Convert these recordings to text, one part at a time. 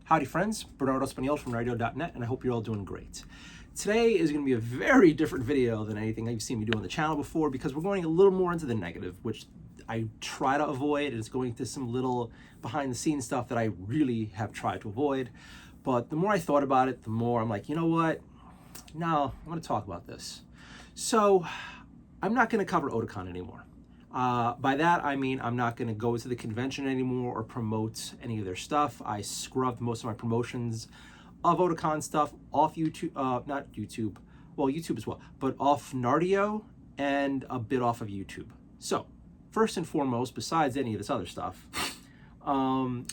Howdy friends, Bernardo Spaniel from radio.net, and I hope you're all doing great. Today is going to be a very different video than anything you've seen me do on the channel before, because we're going a little more into the negative, which I try to avoid. It's going to some little behind the scenes stuff that I really have tried to avoid. But the more I thought about it, the more I'm like, you know what? No, I'm going to talk about this. So I'm not going to cover Otakon anymore. By that, I mean I'm not going to go to the convention anymore or promote any of their stuff. I scrubbed most of my promotions of Otakon stuff off YouTube, not YouTube, well, YouTube as well, but off Nardio and a bit off of YouTube. So, first and foremost, besides any of this other stuff, I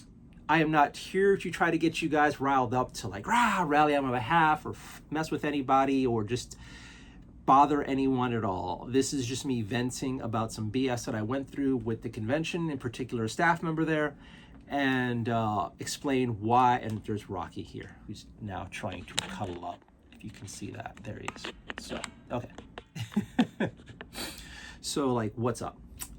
am not here to try to get you guys riled up to like, rally on my behalf or mess with anybody or just bother anyone at all. This is just me venting about some BS that I went through with the convention, in particular a staff member there, and explain why. And there's Rocky here, who's now trying to cuddle up. If you can see that, there he is. So, okay. So like, what's up?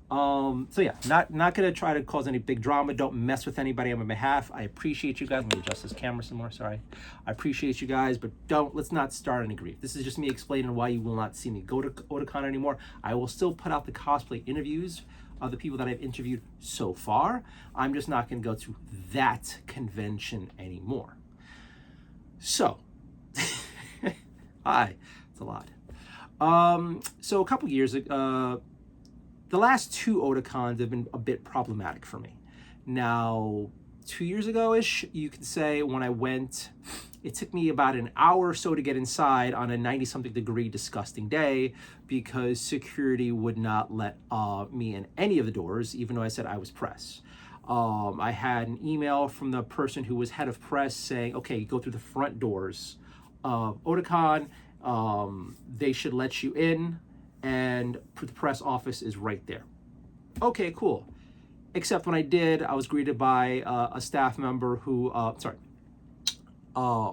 So yeah, not gonna try to cause any big drama. Don't mess with anybody on my behalf. I appreciate you guys. Let me adjust this camera some more, sorry. I appreciate you guys, but let's not start any grief. This is just me explaining why you will not see me go to Otakon anymore. I will still put out the cosplay interviews of the people that I've interviewed so far. I'm just not gonna go to that convention anymore. So, hi, it's a lot. So a couple years ago, the last two Otakons have been a bit problematic for me. Now, 2 years ago-ish, you could say, when I went, it took me about an hour or so to get inside on a 90-something degree disgusting day because security would not let me in any of the doors, even though I said I was press. I had an email from the person who was head of press saying, okay, go through the front doors of Otakon. They should let you in, and the press office is right there. Okay, cool. Except when I did, I was greeted by a staff member who,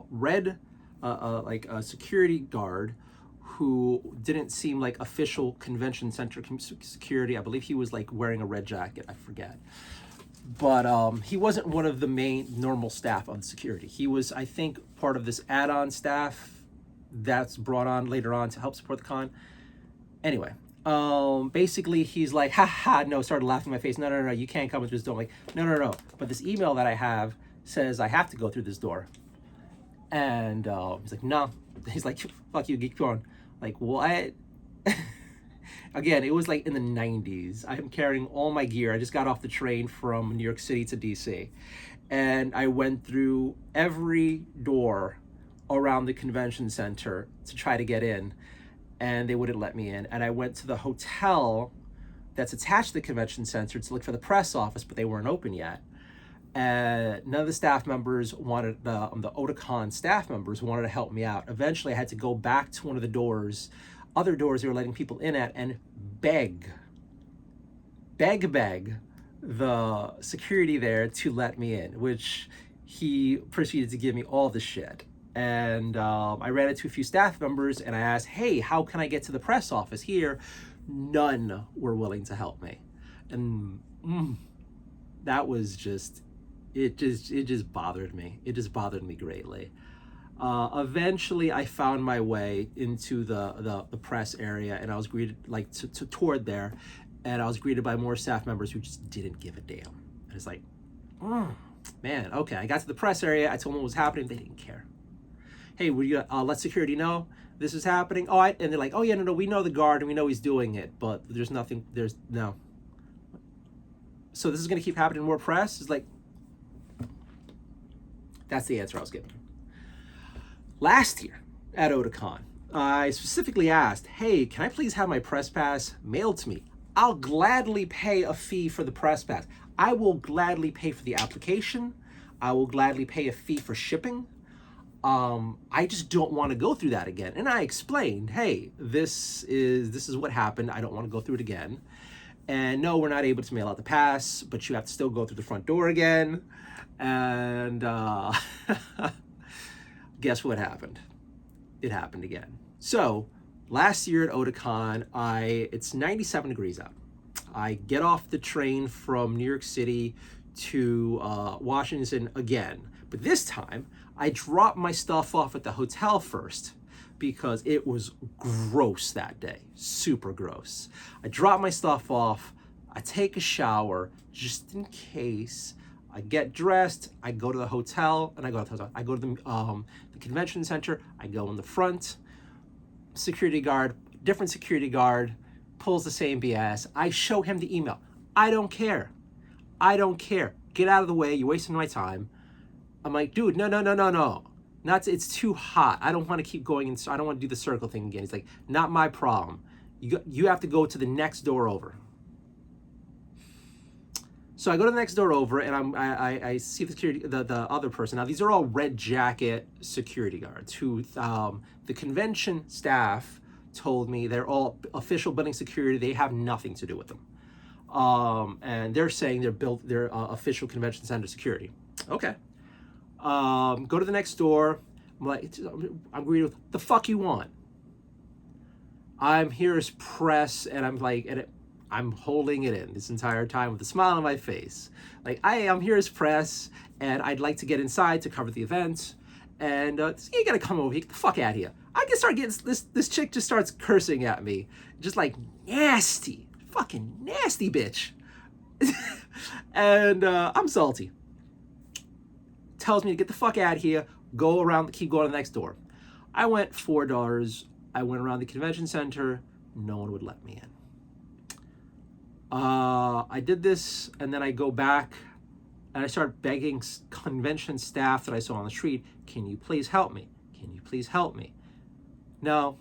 read like a security guard who didn't seem like official convention center security. I believe he was like wearing a red jacket, I forget. But he wasn't one of the main normal staff of the security. He was, I think, part of this add-on staff that's brought on later on to help support the con. Anyway, basically he's like, no, started laughing in my face. No, you can't come through this door. I'm like, no. But this email that I have says I have to go through this door. And he's like, no. He's like, fuck you, keep going. Like, what? Again, it was like in the 90s. I'm carrying all my gear. I just got off the train from New York City to DC. And I went through every door around the convention center to try to get in. And they wouldn't let me in. And I went to the hotel that's attached to the convention center to look for the press office, but they weren't open yet. And none of the staff members wanted, the Otakon staff members wanted to help me out. Eventually I had to go back to one of the doors, other doors they were letting people in at, and beg the security there to let me in, which he proceeded to give me all the shit. And I ran into a few staff members and I asked, hey, how can I get to the press office here? None were willing to help me. And that was just, it just bothered me. It just bothered me greatly. Eventually I found my way into the press area, and I was greeted like toward there, and I was greeted by more staff members who just didn't give a damn. And it's like, man, okay. I got to the press area. I told them what was happening. They didn't care. Hey, would you let security know this is happening? Oh, and they're like, oh yeah, no, we know the guard and we know he's doing it, but there's no. So this is gonna keep happening, more press? It's like, that's the answer I was given. Last year at Otakon, I specifically asked, hey, can I please have my press pass mailed to me? I'll gladly pay a fee for the press pass. I will gladly pay for the application. I will gladly pay a fee for shipping. I just don't want to go through that again. And I explained, hey, this is what happened. I don't want to go through it again. And no, we're not able to mail out the pass, but you have to still go through the front door again. And guess what happened? It happened again. So last year at Otakon, it's 97 degrees out. I get off the train from New York City to Washington again. But this time, I dropped my stuff off at the hotel first because it was gross that day, super gross. I drop my stuff off, I take a shower just in case. I get dressed, I go to the hotel, and I go to the convention center. I go in the front. Security guard, different security guard, pulls the same BS. I show him the email. I don't care. I don't care. Get out of the way. You're wasting my time. I'm like, dude, no. It's too hot. I don't want to keep going. I don't want to do the circle thing again. He's like, not my problem. You have to go to the next door over. So I go to the next door over, and I see the other person. Now these are all red jacket security guards who the convention staff told me they're all official building security. They have nothing to do with them, and they're saying they're official convention center security. Okay. Go to the next door. I'm greeted with, the fuck you want? I'm here as press, and I'm holding it in this entire time with a smile on my face. Like, I'm here as press, and I'd like to get inside to cover the event. And you gotta come over here. Get the fuck out of here. I can start getting this chick just starts cursing at me, just like nasty, fucking nasty bitch. And I'm salty. Tells me to get the fuck out of here. Go around, keep going to the next door. I went 4 doors. I went around the convention center. No one would let me in. I did this, and then I go back, and I start begging convention staff that I saw on the street, can you please help me? Can you please help me? No,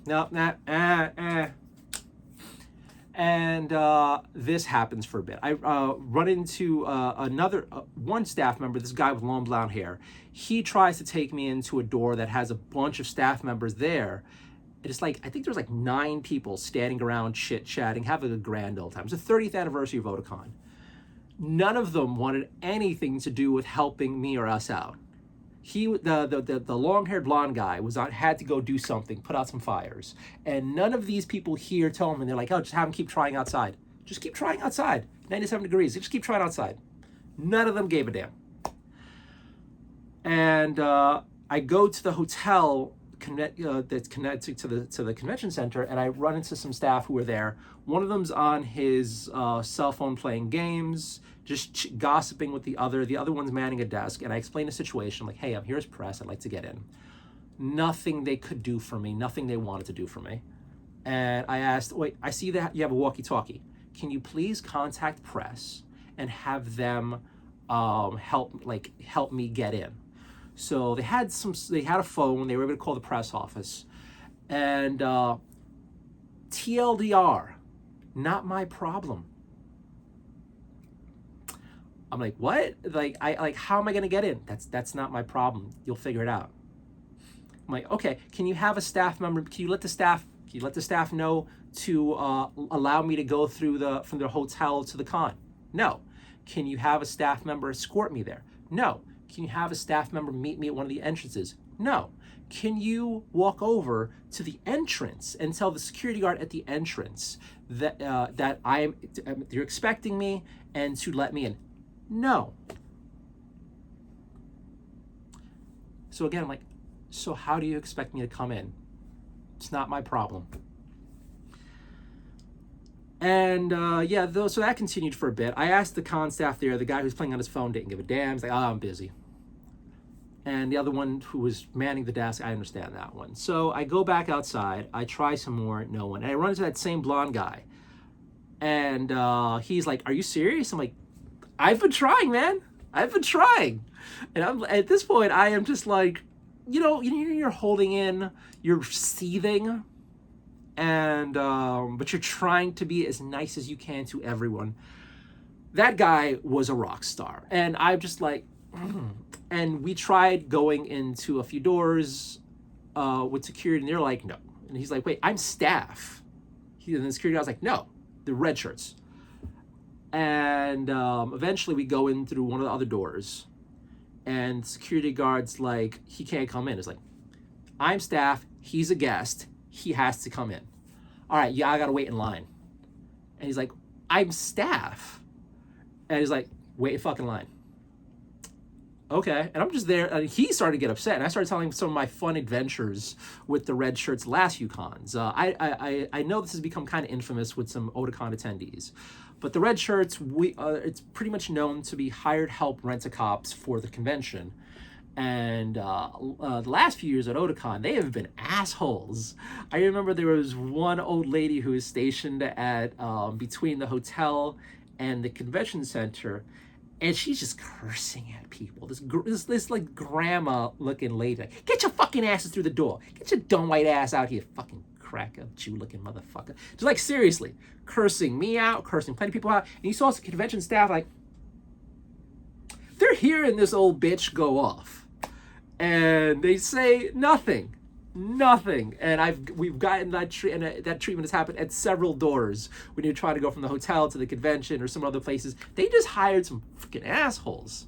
And this happens for a bit. I run into one staff member, this guy with long blonde hair. He tries to take me into a door that has a bunch of staff members there. It's like, I think there's like 9 people standing around chit-chatting, having a grand old time. It's the 30th anniversary of Otakon. None of them wanted anything to do with helping me or us out. The long-haired blonde guy had to go do something, put out some fires. And none of these people here tell him, and they're like, oh, just have him keep trying outside. Just keep trying outside. 97 degrees, just keep trying outside. None of them gave a damn. And I go to the hotel that's connected to the convention center, and I run into some staff who are there. One of them's on his cell phone playing games, just gossiping with the other. The other one's manning a desk, and I explain the situation, like, hey, I'm here as press, I'd like to get in. Nothing they could do for me, nothing they wanted to do for me. And I asked, wait, I see that you have a walkie-talkie. Can you please contact press and have them help me get in? So they had a phone, they were able to call the press office. And TLDR, not my problem. I'm like, what? How am I gonna get in? That's not my problem. You'll figure it out. I'm like, okay, can you have a staff member, can you let the staff know to allow me to go from the hotel to the con? No. Can you have a staff member escort me there? No. Can you have a staff member meet me at one of the entrances? No. Can you walk over to the entrance and tell the security guard at the entrance that you're expecting me and to let me in? No. So again, I'm like, so how do you expect me to come in? It's not my problem. And so that continued for a bit. I asked the con staff there, the guy who's playing on his phone didn't give a damn. He's like, oh, I'm busy. And the other one who was manning the desk, I understand that one. So I go back outside, I try some more, no one. And I run into that same blonde guy. And he's like, are you serious? I'm like, I've been trying, man. I've been trying. And at this point, I am just like, you're holding in, you're seething, and but you're trying to be as nice as you can to everyone. That guy was a rock star. And I'm just like, And we tried going into a few doors with security, and they're like, no. And he's like, wait, I'm staff. And the security guy was like, no, the red shirts. And eventually we go in through one of the other doors, and security guard's like, he can't come in. It's like, I'm staff, he's a guest, he has to come in. All right, yeah, I gotta wait in line. And he's like, I'm staff. And he's like, wait in fucking line. okay. And I'm just there, and he started to get upset, and I started telling him some of my fun adventures with the red shirts last few cons. I know this has become kind of infamous with some Otakon attendees, but the red shirts, it's pretty much known to be hired help rent-a-cops for the convention. And the last few years at Otakon, they have been assholes. I remember there was one old lady who was stationed at between the hotel and the convention center, and she's just cursing at people. This like grandma looking lady, like, get your fucking asses through the door. Get your dumb white ass out here, fucking cracker, Jew looking motherfucker. Just like seriously, cursing me out, cursing plenty of people out. And you saw some convention staff like, they're hearing this old bitch go off, and they say nothing. And we've gotten that that treatment has happened at several doors when you try to go from the hotel to the convention or some other places. They just hired some freaking assholes,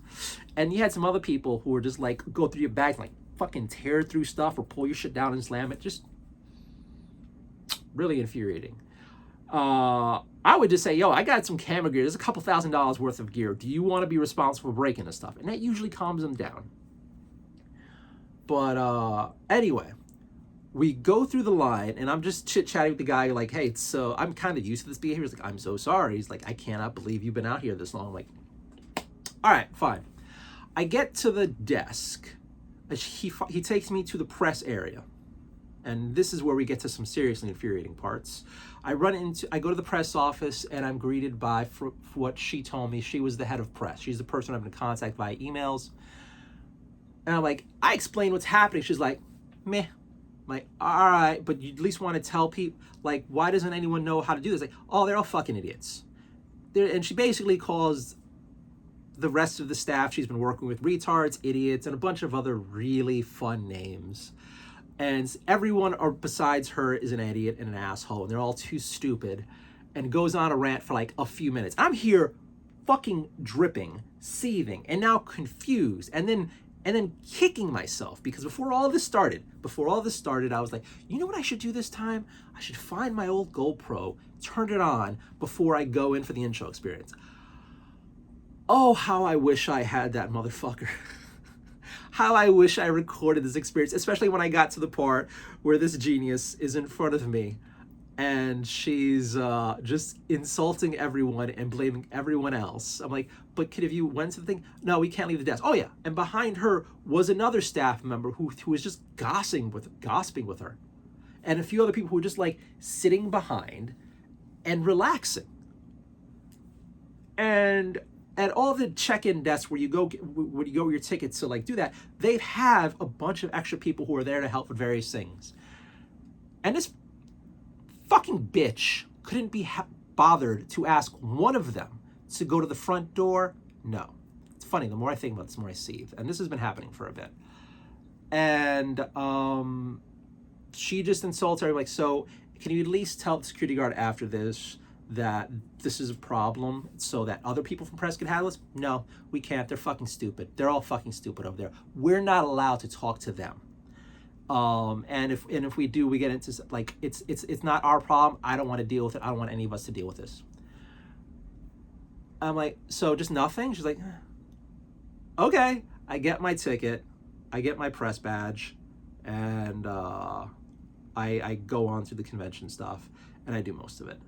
and you had some other people who were just like go through your bag and like fucking tear through stuff or pull your shit down and slam it. Just really infuriating. I would just say, yo, I got some camera gear. There's a couple $1,000s worth of gear. Do you want to be responsible for breaking this stuff? And that usually calms them down. But anyway, we go through the line, and I'm just chit-chatting with the guy like, hey, so I'm kind of used to this behavior. He's like, I'm so sorry. He's like, I cannot believe you've been out here this long. I'm like, all right, fine. I get to the desk. He takes me to the press area. And this is where we get to some seriously infuriating parts. I go to the press office, and I'm greeted by, for what she told me, she was the head of press. She's the person I've been in contact via emails. And I'm like, I explained what's happening. She's like, meh. I'm like, all right, but you at least want to tell people, like, why doesn't anyone know how to do this? Like, oh, they're all fucking idiots. And she basically calls the rest of the staff she's been working with retards, idiots, and a bunch of other really fun names. And everyone besides her is an idiot and an asshole, and they're all too stupid, and goes on a rant for like a few minutes. I'm here fucking dripping, seething, and now confused, and then kicking myself, because before all this started, I was like, you know what I should do this time? I should find my old GoPro, turn it on before I go in for the intro experience. Oh, how I wish I had that motherfucker. How I wish I recorded this experience, especially when I got to the part where this genius is in front of me and she's just insulting everyone and blaming everyone else. I'm like, but kid, if you went to the thing, no, we can't leave the desk. Oh yeah, and behind her was another staff member who was just gossiping with her, and a few other people who were just like sitting behind and relaxing. And at all the check-in desks where you go with your tickets to like do that, they have a bunch of extra people who are there to help with various things. And this fucking bitch couldn't be bothered to ask one of them to go to the front door. No. It's funny, the more I think about this, the more I seethe. And this has been happening for a bit. And she just insults her, like, so can you at least tell the security guard after this that this is a problem so that other people from press can handle this? No, we can't. They're fucking stupid. They're all fucking stupid over there. We're not allowed to talk to them. And if we do, we get into like, it's not our problem. I don't want to deal with it. I don't want any of us to deal with this. I'm like, so just nothing? She's like, okay. I get my ticket, I get my press badge, and I go on through the convention stuff, and I do most of it.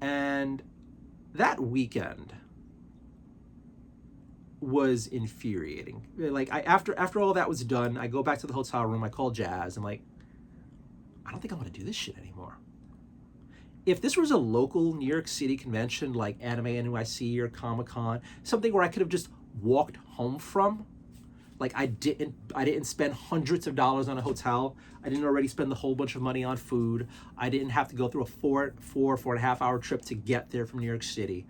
And that weekend was infuriating. Like, after all that was done, I go back to the hotel room, I call Jazz, I'm like, I don't think I want to do this shit anymore. If this was a local New York City convention like Anime NYC or Comic-Con, something where I could have just walked home from, like I didn't spend hundreds of dollars on a hotel. I didn't already spend a whole bunch of money on food. I didn't have to go through a four and a half hour trip to get there from New York City.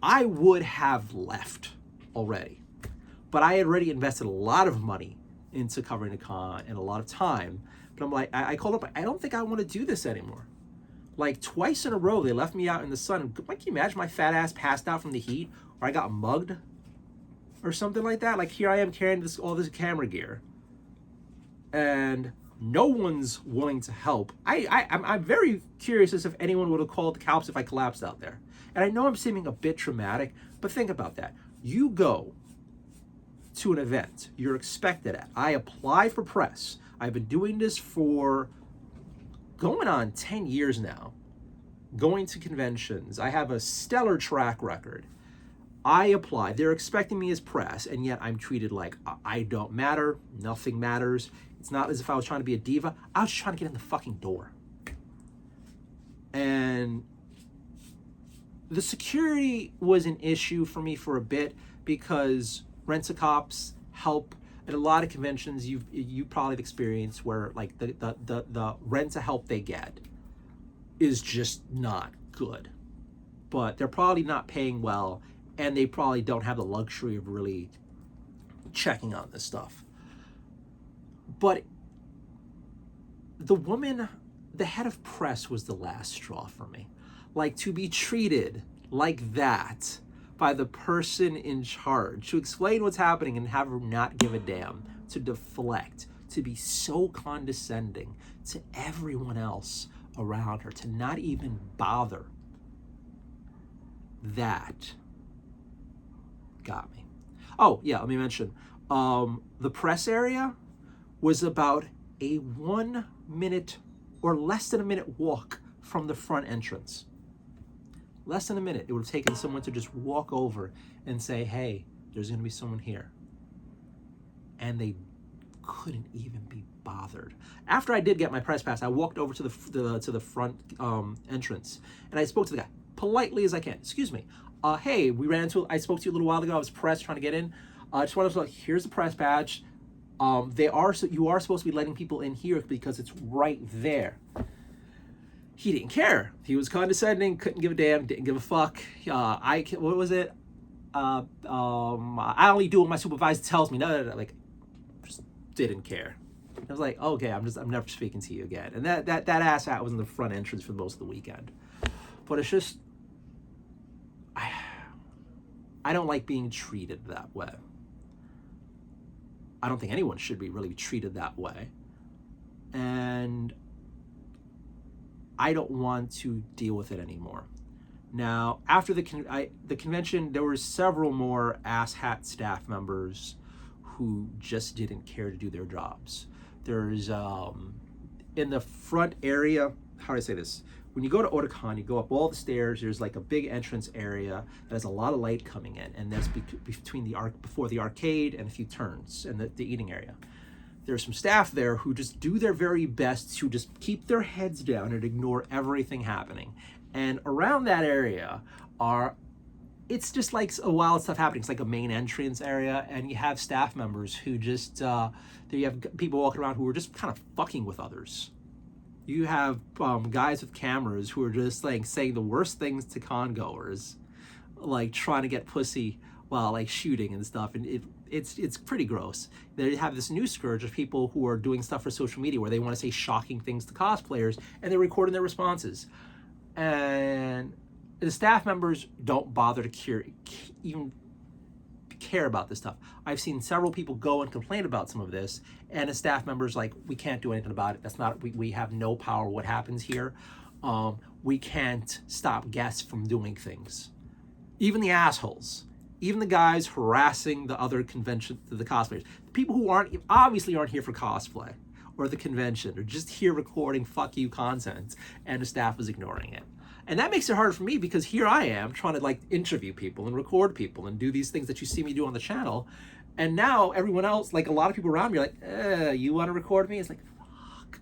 I would have left already. But I had already invested a lot of money into covering the con and a lot of time. But I'm like, I called up, I don't think I want to do this anymore. Like twice in a row, they left me out in the sun. Like, can you imagine my fat ass passed out from the heat, or I got mugged or something like that? Like, here I am carrying all this camera gear, and no one's willing to help. I'm very curious as if anyone would have called the cops if I collapsed out there. And I know I'm seeming a bit traumatic, but think about that. You go to an event. You're expected at. I apply for press. I've been doing this for going on 10 years now, going to conventions. I have a stellar track record. I apply. They're expecting me as press, and yet I'm treated like I don't matter. Nothing matters. It's not as if I was trying to be a diva. I was just trying to get in the fucking door. And the security was an issue for me for a bit because rent-a-cops help at a lot of conventions. You probably have experienced where like the rent-a-help they get is just not good, but they're probably not paying well, and they probably don't have the luxury of really checking on this stuff. But the woman, the head of press, was the last straw for me. Like, to be treated like that by the person in charge, to explain what's happening and have her not give a damn, to deflect, to be so condescending to everyone else around her, to not even bother, that got me. Oh yeah, let me mention, the press area was about a 1 minute or less than a minute walk from the front entrance. Less than a minute. It would have taken someone to just walk over and say, hey, there's going to be someone here. And they couldn't even be bothered. After I did get my press pass, I walked over to the front entrance, and I spoke to the guy politely as I can. Excuse me. Hey, I spoke to you a little while ago. I was press trying to get in. I just wanted to, here's the press badge. You are supposed to be letting people in here because it's right there. He didn't care. He was condescending, couldn't give a damn, didn't give a fuck. What was it? I only do what my supervisor tells me. No, like, just didn't care. I was like, okay, I'm never speaking to you again. And that asshat was in the front entrance for most of the weekend. But it's just, I don't like being treated that way. I don't think anyone should be really treated that way. And I don't want to deal with it anymore. Now, after the convention, there were several more asshat staff members who just didn't care to do their jobs. There's, in the front area, how do I say this? When you go to Otakon, you go up all the stairs, there's like a big entrance area that has a lot of light coming in, and that's between before the arcade and a few turns, and the eating area. There's some staff there who just do their very best to just keep their heads down and ignore everything happening. And around that area it's just like a wild stuff happening. It's like a main entrance area, and you have staff members who just, you have people walking around who are just kind of fucking with others. You have guys with cameras who are just like saying the worst things to con-goers, like trying to get pussy while like shooting and stuff, and it's pretty gross. They have this new scourge of people who are doing stuff for social media where they want to say shocking things to cosplayers, and they're recording their responses. And the staff members don't bother to even care about this stuff. I've seen several people go and complain about some of this, and the staff members like, we can't do anything about it. That's not, we have no power what happens here. We can't stop guests from doing things. Even the assholes, even the guys harassing the other convention, the cosplayers, the people who obviously aren't here for cosplay or the convention, they're just here recording fuck you content, and the staff is ignoring it. And that makes it harder for me because here I am trying to like interview people and record people and do these things that you see me do on the channel. And now everyone else, like a lot of people around me are like, you want to record me? It's like, fuck.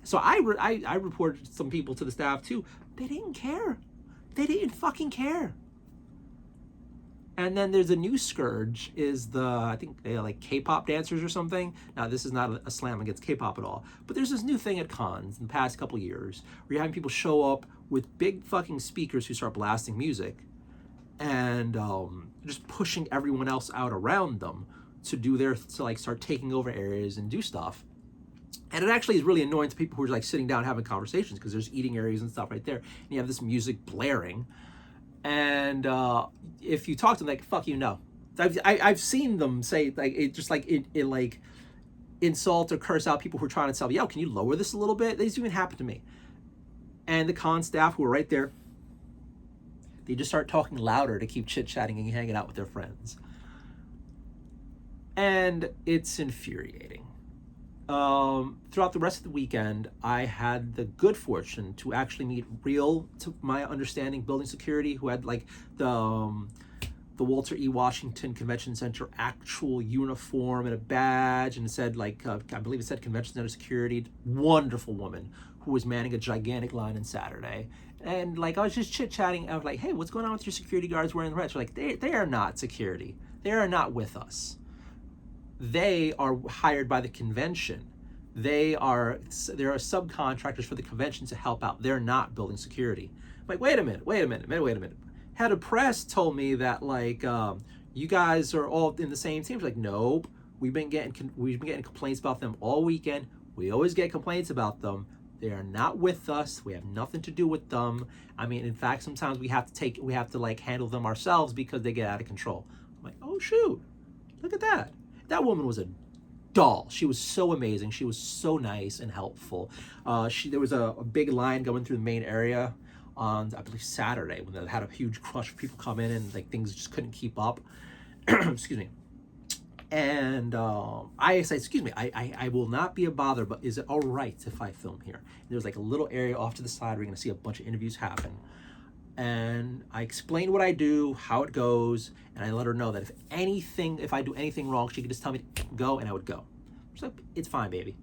So I reported some people to the staff too. They didn't care. They didn't fucking care. And then there's a new scourge is I think they like K-pop dancers or something. Now this is not a slam against K-pop at all, but there's this new thing at cons in the past couple years where you're having people show up with big fucking speakers who start blasting music and just pushing everyone else out around them to like start taking over areas and do stuff. And it actually is really annoying to people who are like sitting down having conversations because there's eating areas and stuff right there, and you have this music blaring. And if you talk to them, like, fuck you, no. I've seen them say, like, it like insult or curse out people who are trying to tell me, yo, can you lower this a little bit? This even happened to me. And the con staff who are right there, they just start talking louder to keep chit-chatting and hanging out with their friends. And it's infuriating. Throughout the rest of the weekend, I had the good fortune to actually meet real, to my understanding, building security who had like the Walter E. Washington Convention Center actual uniform and a badge, and it said like I believe it said Convention Center Security. Wonderful woman who was manning a gigantic line on Saturday. And like I was just chit chatting. I was like, "Hey, what's going on with your security guards wearing the red?" She's like, "They are not security. They are not with us. They are hired by the convention. There are subcontractors for the convention to help out. They're not building security." I'm like, wait a minute. Head of press told me that like you guys are all in the same team. She's like, nope. We've been getting complaints about them all weekend. We always get complaints about them. They are not with us. We have nothing to do with them. I mean, in fact, sometimes we have to like handle them ourselves because they get out of control. I'm like, oh shoot, look at that. That woman was a doll. She was so amazing. She was so nice and helpful. There was a big line going through the main area on, I believe, Saturday, when they had a huge crush of people come in and like things just couldn't keep up. Excuse me. And I said, excuse me, I will not be a bother, but is it all right if I film here? And there's like a little area off to the side where you're going to see a bunch of interviews happen. And I explained what I do, how it goes, and I let her know that if I do anything wrong, she could just tell me to go, and I would go. She's like, it's fine, baby.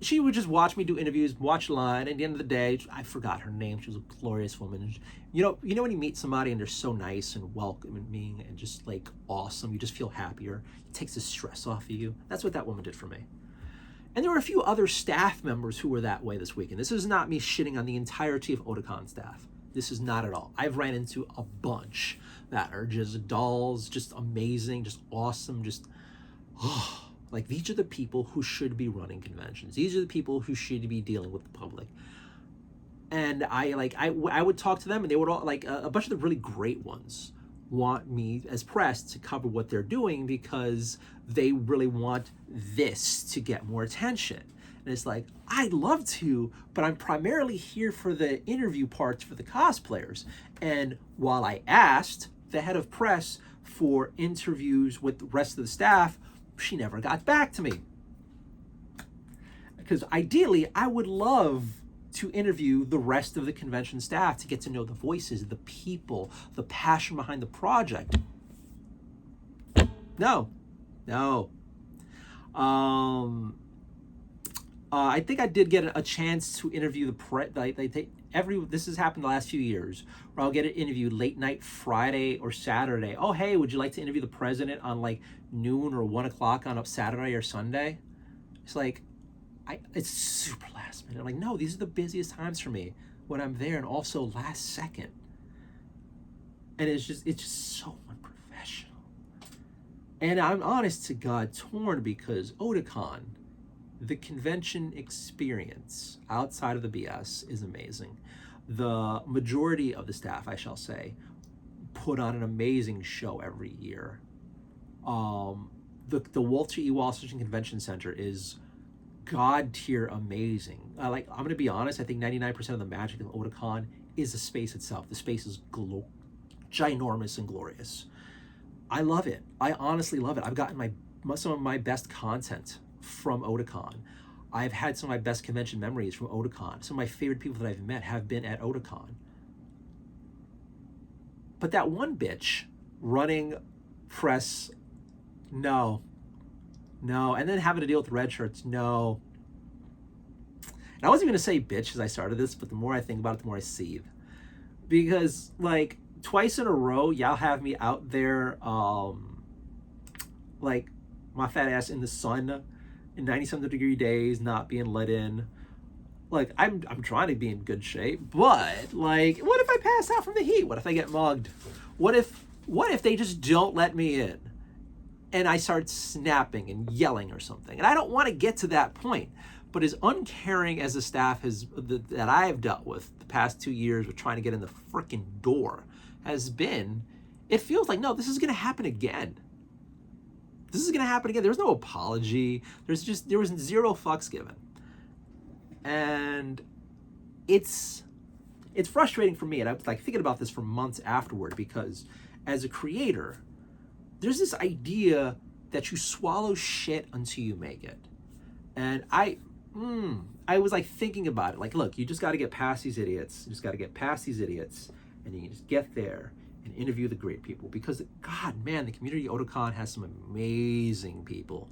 She would just watch me do interviews, watch line, and at the end of the day, I forgot her name. She was a glorious woman. You know when you meet somebody and they're so nice and welcoming and just like awesome, you just feel happier. It takes the stress off of you. That's what that woman did for me. And there were a few other staff members who were that way this weekend. This is not me shitting on the entirety of Otakon staff. This is not at all. I've ran into a bunch that are just dolls, just amazing, just awesome, just, like these are the people who should be running conventions. These are the people who should be dealing with the public. And I would talk to them, and they would all, like a bunch of the really great ones want me as press to cover what they're doing because they really want this to get more attention. And it's like, I'd love to, but I'm primarily here for the interview parts for the cosplayers. And while I asked the head of press for interviews with the rest of the staff, she never got back to me. Because ideally, I would love to interview the rest of the convention staff to get to know the voices, the people, the passion behind the project. No. I think I did get a chance to interview this has happened the last few years, where I'll get an interview late night Friday or Saturday. Oh, hey, would you like to interview the president on like noon or 1 o'clock on a Saturday or Sunday? It's like, it's super last minute. I'm like, no, these are the busiest times for me when I'm there, and also last second. And it's just so unprofessional. And I'm honest to God torn because Otakon, the convention experience outside of the BS is amazing. The majority of the staff, I shall say, put on an amazing show every year. The Walter E. Washington Convention Center is God tier amazing. I'm going to be honest, I think 99% of the magic of Otakon is the space itself. The space is ginormous and glorious. I love it. I honestly love it. I've gotten some of my best content from Otakon. I've had some of my best convention memories from Otakon. Some of my favorite people that I've met have been at Otakon. But that one bitch running press, no. And then having to deal with red shirts, no. And I wasn't even going to say bitch as I started this, but the more I think about it, the more I seethe. Because, like, twice in a row, y'all have me out there, like, my fat ass in the sun in 90-something degree days, not being let in. Like, I'm trying to be in good shape, but, like, what if I pass out from the heat? What if I get mugged? What if they just don't let me in? And I start snapping and yelling or something. And I don't want to get to that point. But as uncaring as the staff that I have dealt with the past 2 years with trying to get in the freaking door has been, it feels like, no, this is going to happen again. This is going to happen again. There was no apology. There was zero fucks given. And it's frustrating for me. And I was like thinking about this for months afterward, because as a creator, there's this idea that you swallow shit until you make it. And I was like thinking about it. Like, look, you just got to get past these idiots. You just got to get past these idiots, and you just get there and interview the great people. Because, God, man, the community of Otakon has some amazing people.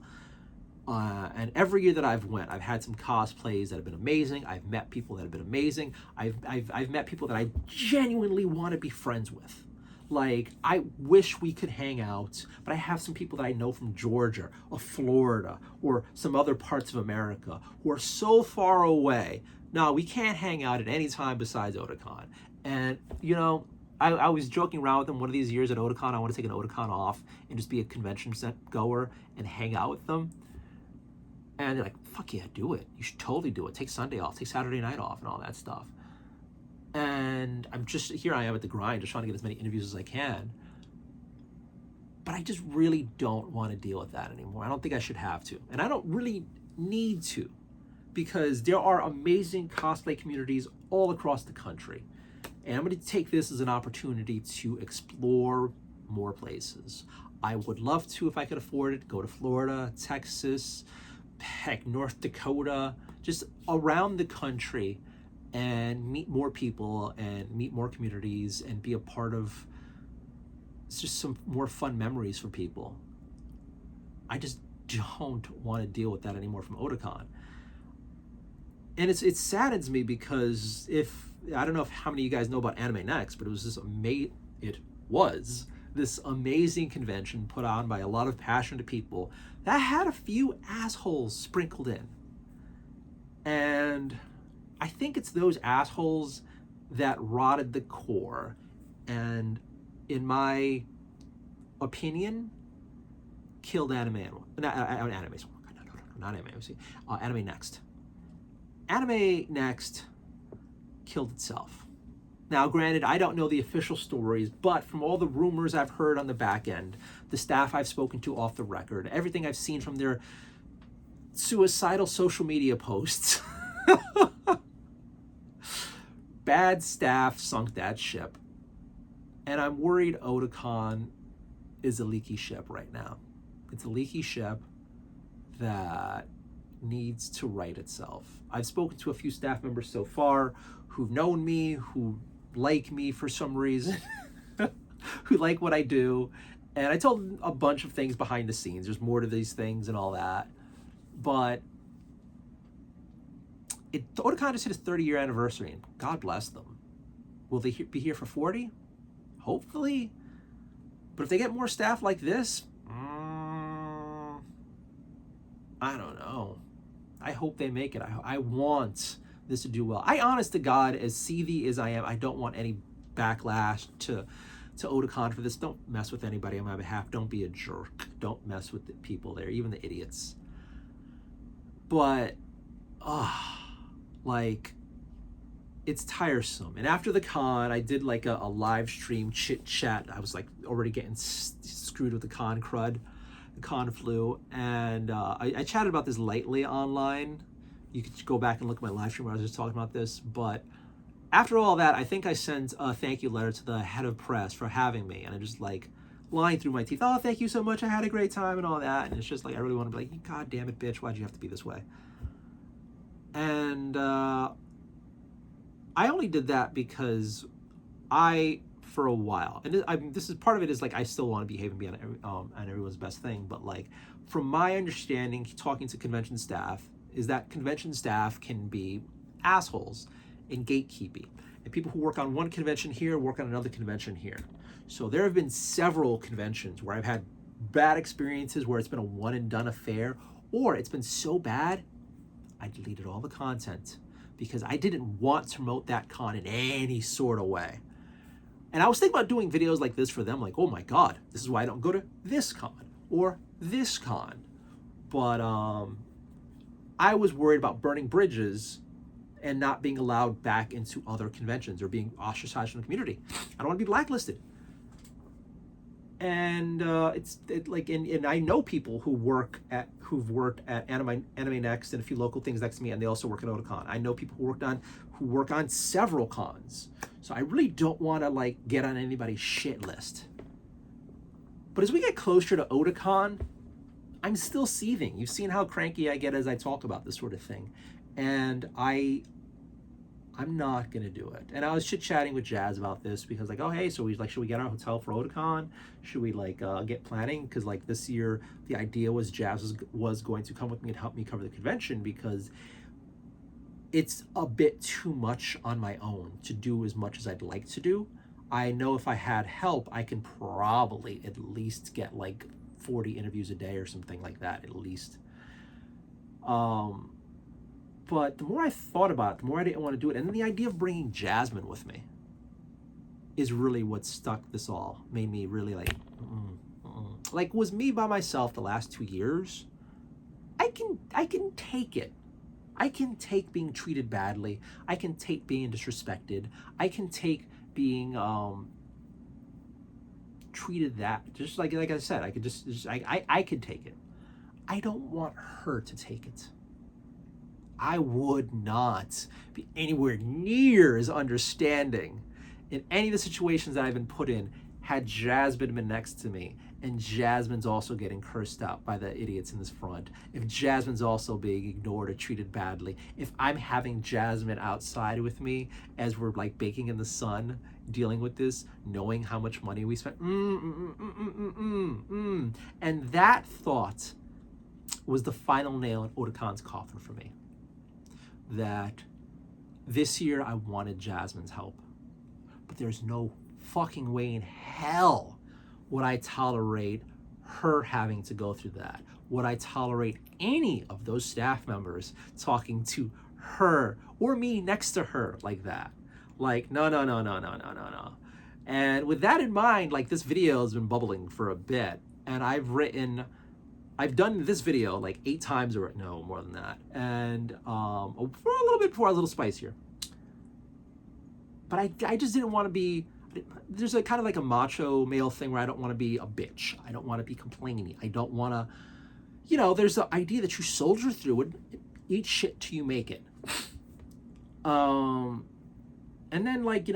And every year that I've went, I've had some cosplays that have been amazing. I've met people that have been amazing. I've met people that I genuinely want to be friends with. Like, I wish we could hang out, but I have some people that I know from Georgia or Florida or some other parts of America who are so far away. No, we can't hang out at any time besides Otakon. And, you know, I was joking around with them one of these years at Otakon. I want to take an Otakon off and just be a convention goer and hang out with them. And they're like, fuck yeah, do it. You should totally do it. Take Sunday off, take Saturday night off and all that stuff. And here I am at the grind, just trying to get as many interviews as I can. But I just really don't want to deal with that anymore. I don't think I should have to. And I don't really need to, because there are amazing cosplay communities all across the country. And I'm going to take this as an opportunity to explore more places. I would love to, if I could afford it, go to Florida, Texas, heck, North Dakota, just around the country, and meet more people and meet more communities and be a part of just some more fun memories for people. I just don't want to deal with that anymore from Otakon. And it saddens me, because I don't know how many of you guys know about Anime Next, but it was this amazing convention put on by a lot of passionate people that had a few assholes sprinkled in. And I think it's those assholes that rotted the core, and in my opinion, killed Anime Next. Anime Next killed itself. Now, granted, I don't know the official stories, but from all the rumors I've heard on the back end, the staff I've spoken to off the record, everything I've seen from their suicidal social media posts, bad staff sunk that ship. And I'm worried Otakon is a leaky ship right now. It's a leaky ship that needs to right itself. I've spoken to a few staff members so far who've known me, who like me for some reason, who like what I do. And I told them a bunch of things behind the scenes. There's more to these things and all that. But Otakon just hit its 30-year anniversary, and God bless them. Will they be here for 40? Hopefully. But if they get more staff like this, I don't know. I hope they make it. I want this to do well. I, honest to God, as seethy as I am, I don't want any backlash to Otakon for this. Don't mess with anybody on my behalf. Don't be a jerk. Don't mess with the people there, even the idiots. But, like, it's tiresome. And after the con, I did like a live stream chit chat. I was like already getting screwed with the con crud, the con flu. And I chatted about this lightly online. You could go back and look at my live stream where I was just talking about this. But after all that, I think I sent a thank you letter to the head of press for having me. And I just like lying through my teeth. Oh, thank you so much. I had a great time and all that. And it's just like, I really want to be like, God damn it, bitch. Why'd you have to be this way? And I only did that because for a while, and this is part of it, is like I still want to behave and be on everyone's best thing. But like, from my understanding, talking to convention staff, is that convention staff can be assholes and gatekeeping. And people who work on one convention here work on another convention here. So there have been several conventions where I've had bad experiences, where it's been a one and done affair, or it's been so bad, I deleted all the content because I didn't want to promote that con in any sort of way. And I was thinking about doing videos like this for them, like, oh my God, this is why I don't go to this con or this con. But I was worried about burning bridges and not being allowed back into other conventions or being ostracized from the community. I don't want to be blacklisted. And and I know people who've worked at Anime Next and a few local things next to me, and they also work at Otakon. I know people who work on several cons. So I really don't want to like get on anybody's shit list. But as we get closer to Otakon, I'm still seething. You've seen how cranky I get as I talk about this sort of thing. And I'm not gonna do it. And I was chit chatting with Jazz about this because like, oh hey, so we like, should we get our hotel for Otakon? Should we like get planning? Because like this year, the idea was Jazz was going to come with me and help me cover the convention because it's a bit too much on my own to do as much as I'd like to do. I know if I had help, I can probably at least get like 40 interviews a day or something like that at least. But the more I thought about it, the more I didn't want to do it. And then the idea of bringing Jasmine with me is really what stuck this all, made me really like, like was me by myself the last 2 years. I can take it. I can take being treated badly. I can take being disrespected. I can take being treated that, just like I said, I could I could take it. I don't want her to take it. I would not be anywhere near as understanding in any of the situations that I've been put in had Jasmine been next to me, and Jasmine's also getting cursed out by the idiots in this front, if Jasmine's also being ignored or treated badly, if I'm having Jasmine outside with me as we're like baking in the sun, dealing with this, knowing how much money we spent, and that thought was the final nail in Otakon's coffin for me. That this year I wanted Jasmine's help, but there's no fucking way in hell would I tolerate her having to go through that. Would I tolerate any of those staff members talking to her or me next to her like that? Like, no. And with that in mind, like this video has been bubbling for a bit, and I've done this video like 8 times or no more than that, and for a little bit before I was a little spicier. But I just didn't want to be. There's a kind of like a macho male thing where I don't want to be a bitch. I don't want to be complaining. I don't want to, there's the idea that you soldier through it, eat shit till you make it. And then like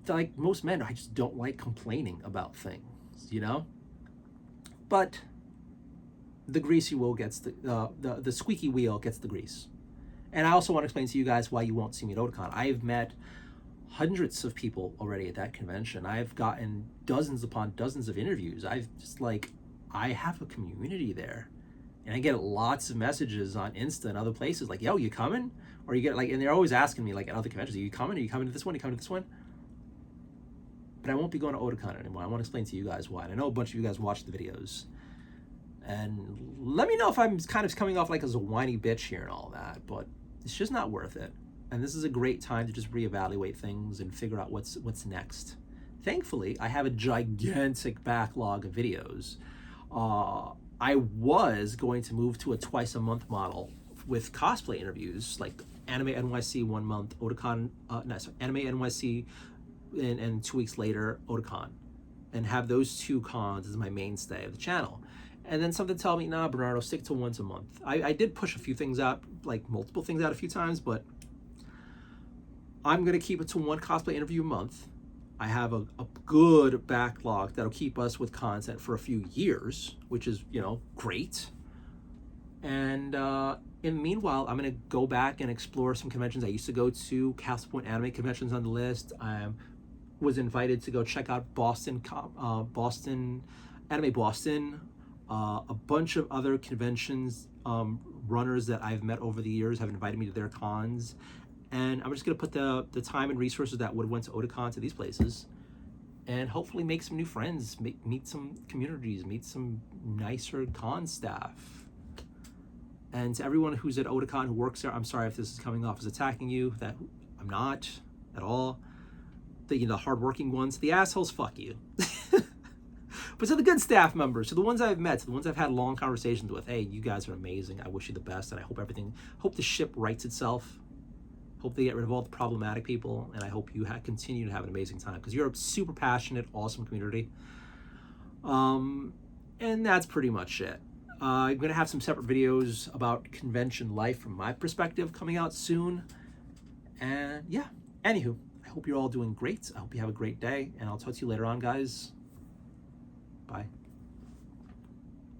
like most men, I just don't like complaining about things, But the greasy wheel gets the squeaky wheel gets the grease. And I also want to explain to you guys why you won't see me at Otakon. I've met hundreds of people already at that convention. I've gotten dozens upon dozens of interviews. I have a community there, and I get lots of messages on Insta and other places like, yo, you coming? Or you get like, and they're always asking me like at other conventions, are you coming? Are you coming to this one? Are you coming to this one? But I won't be going to Otakon anymore. I want to explain to you guys why. And I know a bunch of you guys watch the videos. And let me know if I'm kind of coming off like as a whiny bitch here and all that, but it's just not worth it. And this is a great time to just reevaluate things and figure out what's next. Thankfully, I have a gigantic backlog of videos. I was going to move to a twice a month model with cosplay interviews, like Anime NYC 1 month, Otakon, Anime NYC, and 2 weeks later, Otakon, and have those 2 cons as my mainstay of the channel. And then something tell me, nah, Bernardo, stick to once a month. I did push a few things out, like multiple things out a few times, but I'm gonna keep it to 1 cosplay interview a month. I have a good backlog that'll keep us with content for a few years, which is, great. And in the meanwhile, I'm gonna go back and explore some conventions I used to go to. Castle Point anime conventions on the list. I was invited to go check out Boston Anime Boston. A bunch of other conventions, runners that I've met over the years have invited me to their cons, and I'm just gonna put the time and resources that would have went to Otakon to these places, and hopefully make some new friends, meet some communities, meet some nicer con staff. And to everyone who's at Otakon who works there, I'm sorry if this is coming off as attacking you. That I'm not at all. The hardworking ones, the assholes, fuck you. But to the good staff members, to the ones I've met, to the ones I've had long conversations with, hey, you guys are amazing. I wish you the best, and I hope the ship rights itself. Hope they get rid of all the problematic people, and I hope you continue to have an amazing time, because you're a super passionate, awesome community. And that's pretty much it. I'm going to have some separate videos about convention life from my perspective coming out soon. And yeah, anywho, I hope you're all doing great. I hope you have a great day, and I'll talk to you later on, guys. Bye.